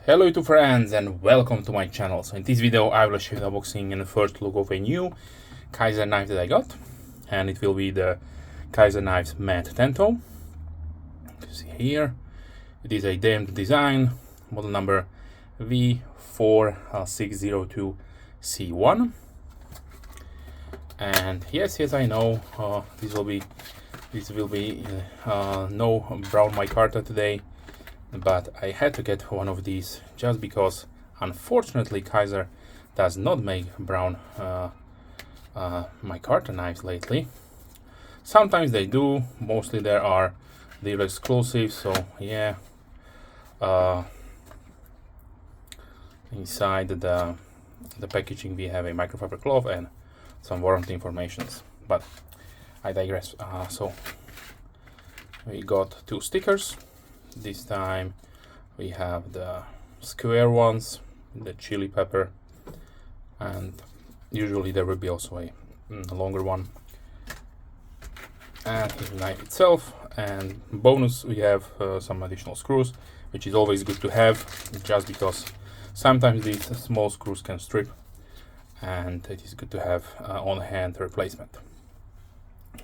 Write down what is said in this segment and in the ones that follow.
Hello YouTube friends and welcome to my channel. So in this video I will show you the unboxing and the first look of a new Kizer knife that I got, and it will be the Kizer knives matte Tanto. You can see here it is a damned design, model number V4602C1. And yes I know this will be no brown micarta today, but I had to get one of these just because unfortunately Kizer does not make brown micarta knives lately. Sometimes they do, mostly there are dealer exclusives. So yeah, inside the packaging we have a microfiber cloth and some warranty informations, but I digress. So we got two stickers. This time we have the square ones, the chili pepper, and usually there will be also a longer one. And the knife itself, and bonus we have some additional screws, which is always good to have, just because sometimes these small screws can strip, and it is good to have on hand replacement.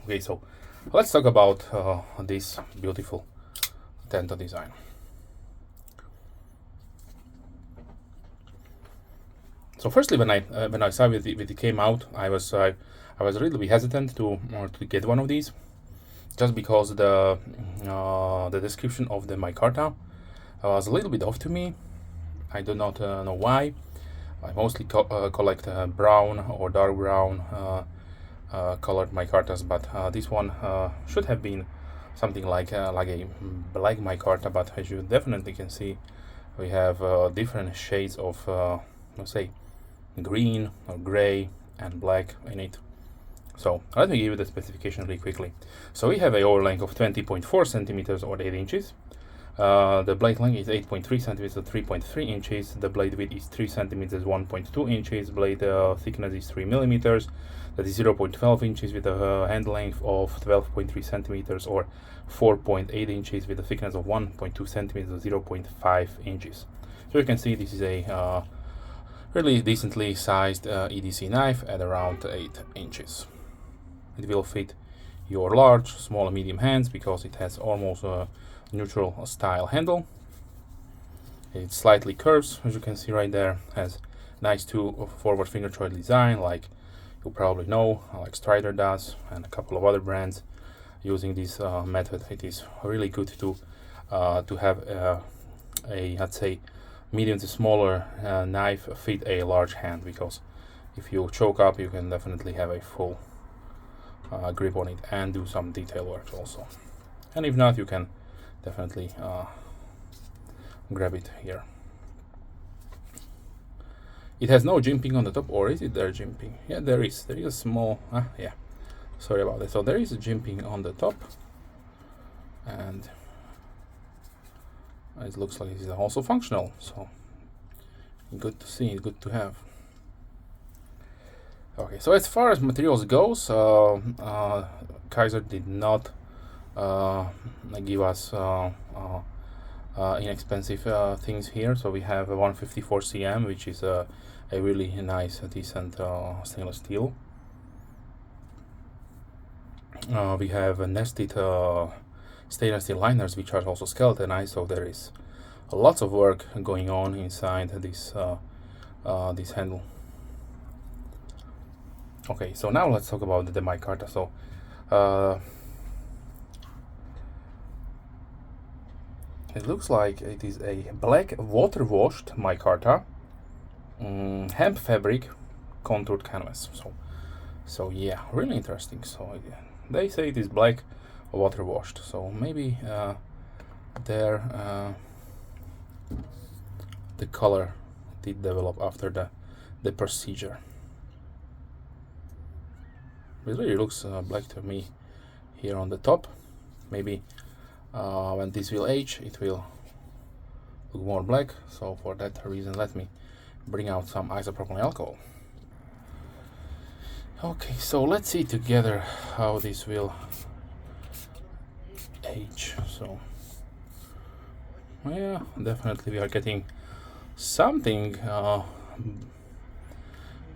Okay, so let's talk about this beautiful Tanto design. So firstly, when I saw it came out, I was really hesitant to get one of these, just because the description of the micarta was a little bit off to me. I do not know why. I mostly collect brown or dark brown colored micartas, but this one should have been something like a black micarta. But as you definitely can see, we have different shades of let's say green or gray and black in it. So let me give you the specification really quickly. So we have a over length of 20.4 centimeters or 8 inches. The blade length is 8.3 centimeters or 3.3 inches. The blade width is 3 centimeters, 1.2 inches. Blade thickness is 3 millimeters. That is 0.12 inches with a hand length of 12.3 centimeters or 4.8 inches with a thickness of 1.2 centimeters or 0.5 inches. So you can see this is a really decently sized EDC knife at around 8 inches. It will fit your large, small and medium hands because it has almost a neutral style handle. It slightly curves, as you can see right there. Has nice two forward finger choil design, like you probably know, like Strider does, and a couple of other brands using this method. It is really good to have a let's say medium to smaller knife fit a large hand, because if you choke up, you can definitely have a full grip on it and do some detail work also. And if not, you can definitely grab it here. It has no jimping on the top, or is it there jimping? Yeah, there is a small yeah, sorry about that. So there is a jimping on the top, and it looks like it is also functional, so good to see, good to have. Okay, so as far as materials goes, Kizer did not give us inexpensive things here. So we have a 154 cm, which is a really nice, decent stainless steel. We have nested stainless steel liners, which are also skeletonized, so there is lots of work going on inside this this handle. Okay, so now let's talk about the micarta. So it looks like it is a black water washed micarta, hemp fabric contoured canvas. So yeah, really interesting. So they say it is black water washed, so maybe the color did develop after the procedure. It really looks black to me here on the top. Maybe when this will age, it will look more black. So for that reason, let me bring out some isopropyl alcohol. Okay, so let's see together how this will age. So yeah, definitely we are getting something,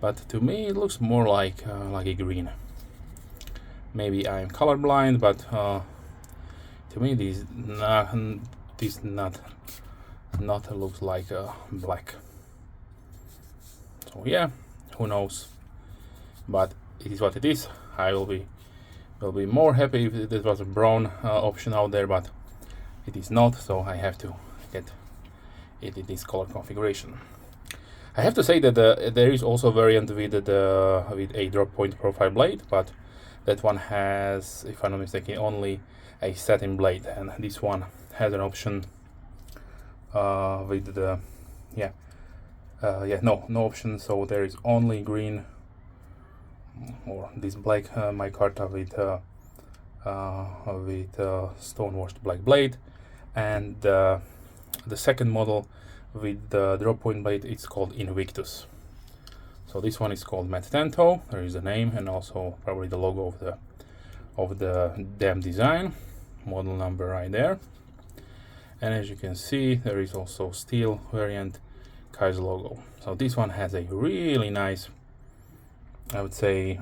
but to me it looks more like a green. Maybe I'm colorblind, but to me this not looks like black. So yeah, who knows? But it is what it is. I will be more happy if this was a brown option out there, but it is not, so I have to get it in this color configuration. I have to say that there is also a variant with a drop point profile blade, but that one has, if I'm not mistaken, only a satin blade, and this one has an option with the no option. So there is only green or this black micarta with stone washed black blade, and the second model with the drop point blade, it's called Invictus. So this one is called Matte Tanto. There is a name and also probably the logo of the damn design, model number right there. And as you can see, there is also steel variant, Kizer logo. So this one has a really nice, I would say,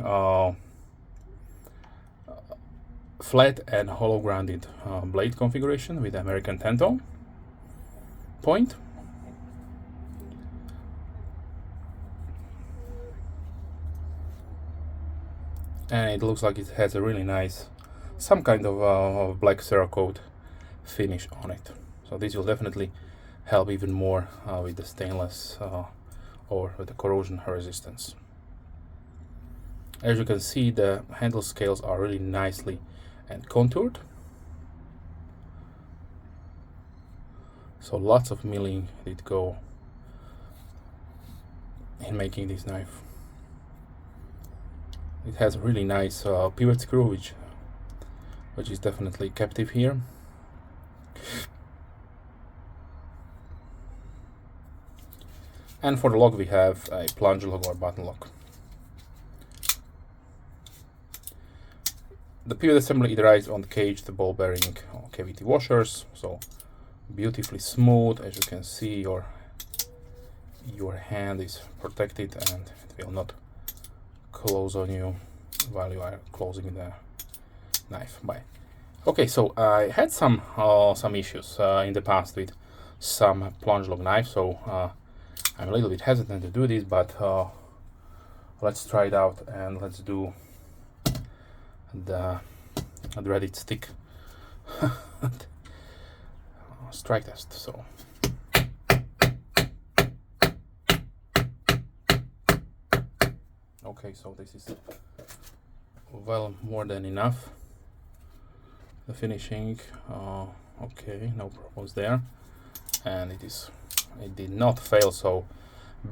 flat and hollow grounded blade configuration with American Tanto point. And it looks like it has a really nice, some kind of Black Ceracoat finish on it. So this will definitely help even more with the stainless or with the corrosion resistance. As you can see, the handle scales are really nicely and contoured. So lots of milling did go in making this knife. It has a really nice pivot screw, which is definitely captive here. And for the lock we have a plunge lock or button lock. The pivot assembly it rides on the cage, the ball bearing cavity washers, so beautifully smooth. As you can see, your hand is protected and it will not close on you while you are closing the knife. Okay, so I had some issues in the past with some plunge lock knives, so I'm a little bit hesitant to do this, but let's try it out and let's do the dreaded stick strike test. So okay, so this is well more than enough. The finishing, okay, no problems there, and it did not fail. So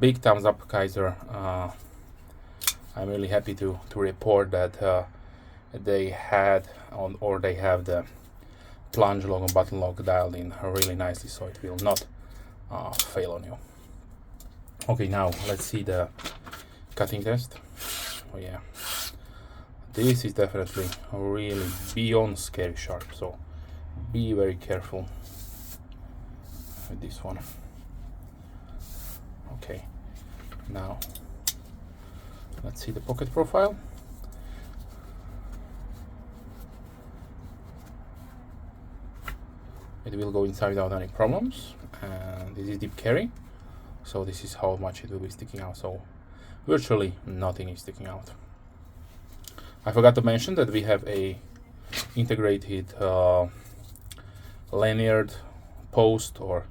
big thumbs up, Kizer. I'm really happy to report that they had they have the plunge lock and button lock dialed in really nicely, so it will not fail on you. Okay, now let's see the cutting test. Oh yeah, this is definitely really beyond scary sharp, so be very careful with this one. Okay, now let's see the pocket profile. It will go inside without any problems, and this is deep carry, so this is how much it will be sticking out. So virtually nothing is sticking out. I forgot to mention that we have a integrated lanyard post or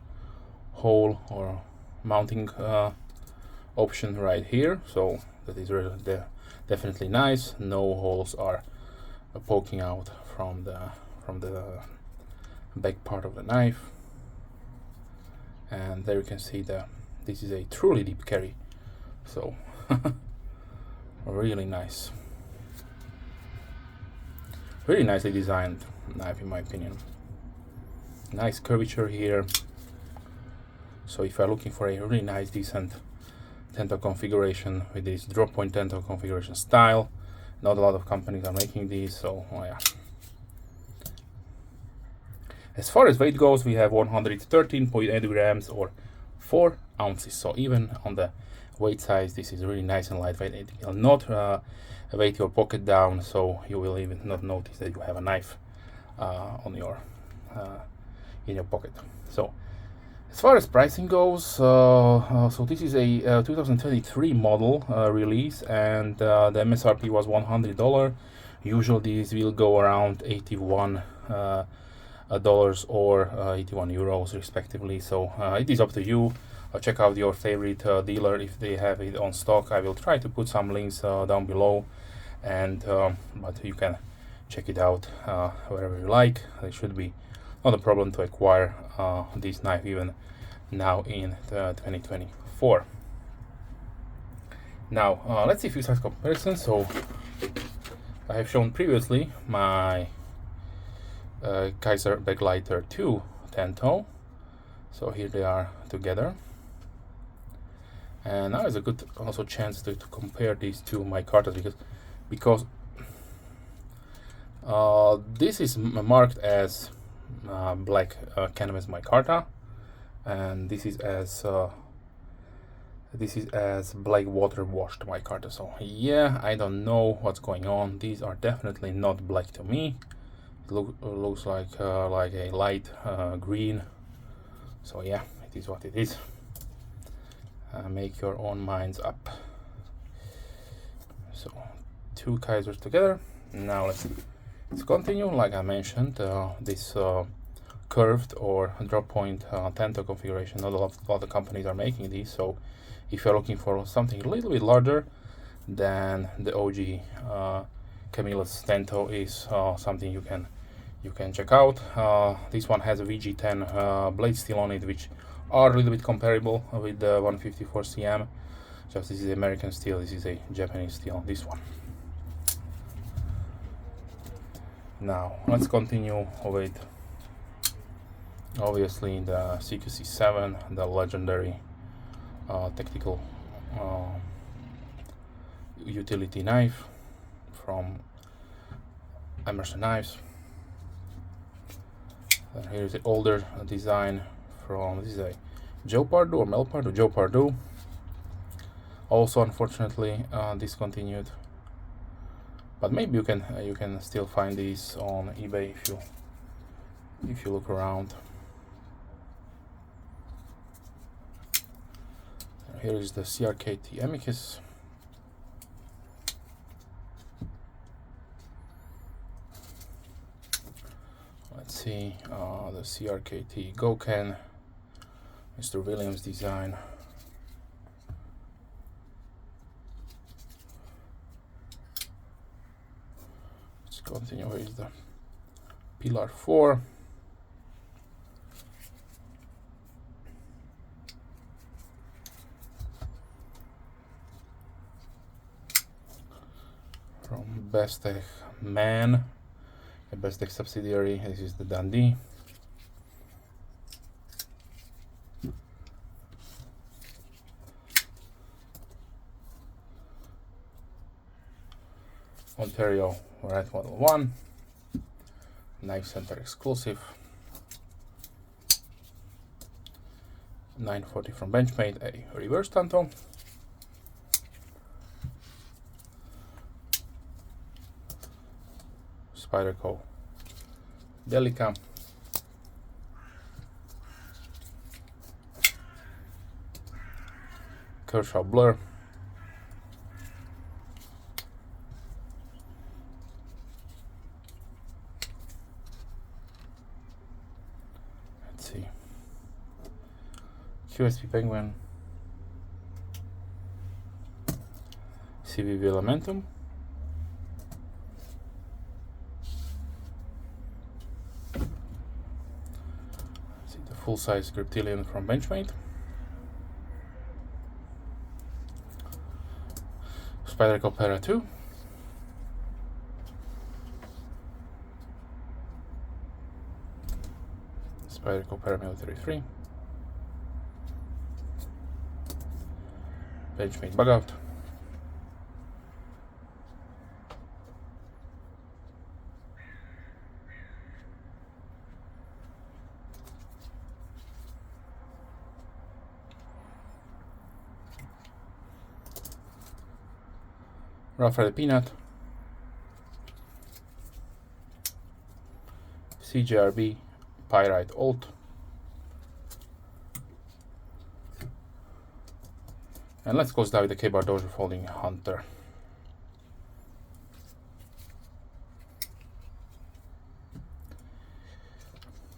hole or mounting option right here, so that is really definitely nice. No holes are poking out from the back part of the knife, and there you can see this is a truly deep carry, so really nice, really nicely designed knife in my opinion. Nice curvature here, so if you're looking for a really nice decent Tanto configuration with this drop point Tanto configuration style, not a lot of companies are making these, so yeah. As far as weight goes, we have 113.8 grams or 4 ounces. So even on the weight size, this is really nice and lightweight. It will not weight your pocket down, so you will even not notice that you have a knife on your in your pocket. So as far as pricing goes, so this is a 2023 model release, and the MSRP was $100. Usually these will go around $81 or 81 euros respectively. So it is up to you. Check out your favorite dealer if they have it on stock. I will try to put some links down below, and but you can check it out wherever you like. It should be not a problem to acquire this knife even now in 2024. Now let's see a few size comparisons. So I have shown previously my Kizer Backlighter 2 Tanto. So here they are together, and now is a good also chance to compare these two Micartas, because this is marked as black canvas micarta, and this is as black water washed micarta. So yeah, I don't know what's going on. These are definitely not black to me. It looks like a light green. So yeah, it is what it is. Make your own minds up. So 2 Kizers together. Now let's continue. Like I mentioned, this curved or drop point Tanto configuration. Not a lot of companies are making these. So if you're looking for something a little bit larger, then the OG Camilla's Tanto is something you can check out. This one has a VG10 blade steel on it, which are a little bit comparable with the 154 cm. Just this is American steel, this is a Japanese steel, this one. Now let's continue with obviously the CQC7, the legendary tactical utility knife from Emerson Knives. Here's the older design from, this is a Joe Pardue or Mel Pardue, Joe Pardue. Also unfortunately discontinued, but maybe you can still find these on eBay if you look around. Here is the CRKT Amicus. Let's see, the CRKT Goken, Mr. Williams design. Let's continue with the Pillar 4. From Bestech Man, a Bestech subsidiary. This is the Dundee. Ontario Red Model 1, Knife Center exclusive. 940 from Benchmade, a reverse Tanto. Spyderco Delica. Kershaw Blur. Let's see. QSP Penguin. CVV Lamentum. Full-size Griptilian from Benchmade. Spyderco Para 2. Spyderco Paramilitary 3. Benchmade Bug Out. Rough Rider Peanut, CJRB, Pyrite Alt, and let's close down with the K-Bar Dozier Folding Hunter.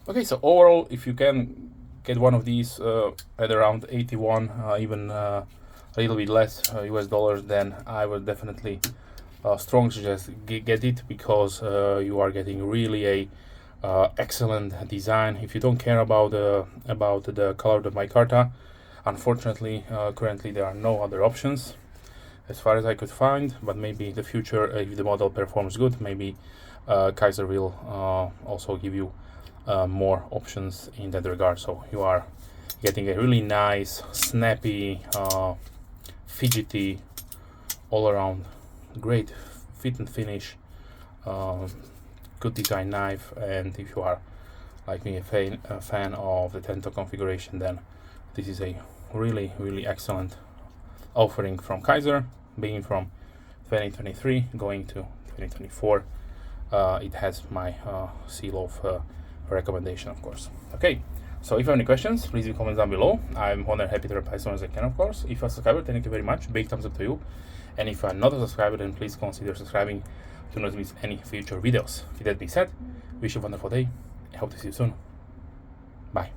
Okay, so overall, if you can get one of these at around 81, even a little bit less US dollars, then I would definitely strongly suggest get it, because you are getting really a excellent design. If you don't care about the color of the micarta, unfortunately, currently there are no other options as far as I could find, but maybe in the future, if the model performs good, maybe Kizer will also give you more options in that regard. So you are getting a really nice, snappy, fidgety, all around great fit and finish, good design knife. And if you are like me, a fan of the Tanto configuration, then this is a really excellent offering from Kizer, being from 2023 going to 2024. It has my seal of recommendation, of course. Okay, so if you have any questions, please leave comments down below. I'm more than happy to reply as soon as I can, of course. If you're a subscriber, thank you very much, big thumbs up to you. And if you're not a subscriber, then please consider subscribing to not miss any future videos. With that being said, wish you a wonderful day. I hope to see you soon. Bye.